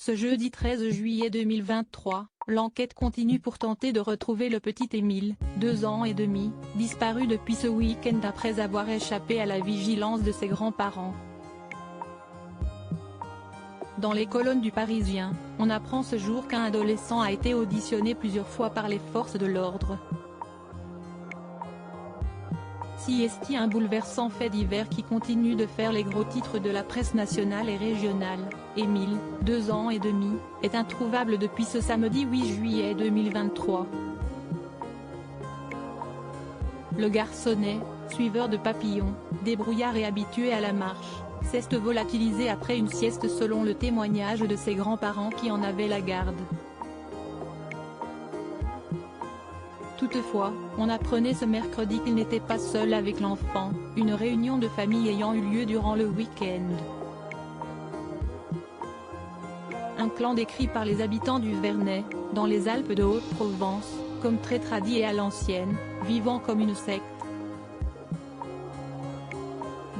Ce jeudi 13 juillet 2023, l'enquête continue pour tenter de retrouver le petit Émile, 2 ans et demi, disparu depuis ce week-end après avoir échappé à la vigilance de ses grands-parents. Dans les colonnes du Parisien, on apprend ce jour qu'un adolescent a été auditionné plusieurs fois par les forces de l'ordre. Si est un bouleversant fait divers qui continue de faire les gros titres de la presse nationale et régionale. Émile, 2 ans et demi, est introuvable depuis ce samedi 8 juillet 2023. Le garçonnet, suiveur de papillons, débrouillard et habitué à la marche, s'est volatilisé après une sieste selon le témoignage de ses grands-parents qui en avaient la garde. Toutefois, on apprenait ce mercredi qu'il n'était pas seul avec l'enfant, une réunion de famille ayant eu lieu durant le week-end. Un clan décrit par les habitants du Vernet, dans les Alpes de Haute-Provence, comme très tradit et à l'ancienne, vivant comme une secte.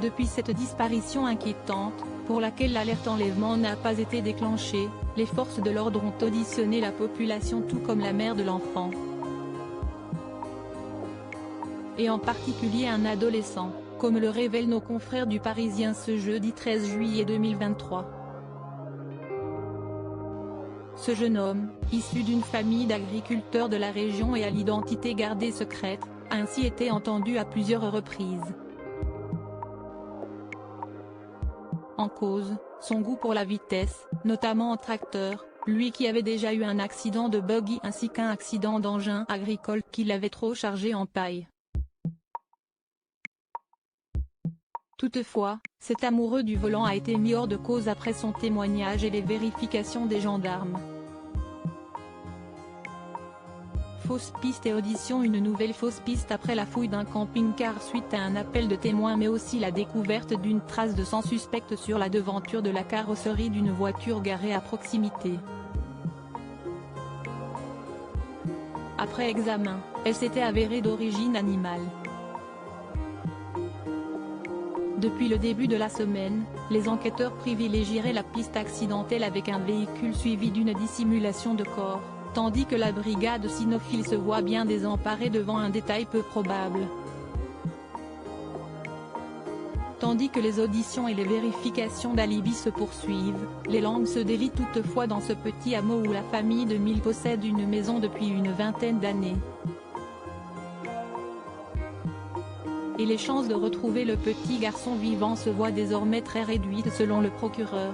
Depuis cette disparition inquiétante, pour laquelle l'alerte enlèvement n'a pas été déclenchée, les forces de l'ordre ont auditionné la population tout comme la mère de l'enfant. Et en particulier un adolescent, comme le révèlent nos confrères du Parisien ce jeudi 13 juillet 2023. Ce jeune homme, issu d'une famille d'agriculteurs de la région et à l'identité gardée secrète, a ainsi été entendu à plusieurs reprises. En cause, son goût pour la vitesse, notamment en tracteur, lui qui avait déjà eu un accident de buggy ainsi qu'un accident d'engin agricole qui l'avait trop chargé en paille. Toutefois, cet amoureux du volant a été mis hors de cause après son témoignage et les vérifications des gendarmes. Fausse piste et audition. Une nouvelle fausse piste après la fouille d'un camping-car suite à un appel de témoin mais aussi la découverte d'une trace de sang suspecte sur la devanture de la carrosserie d'une voiture garée à proximité. Après examen, elle s'était avérée d'origine animale. Depuis le début de la semaine, les enquêteurs privilégieraient la piste accidentelle avec un véhicule suivi d'une dissimulation de corps, tandis que la brigade cynophile se voit bien désemparée devant un détail peu probable. Tandis que les auditions et les vérifications d'alibi se poursuivent, les langues se délient toutefois dans ce petit hameau où la famille de Mille possède une maison depuis une vingtaine d'années. Et les chances de retrouver le petit garçon vivant se voient désormais très réduites selon le procureur.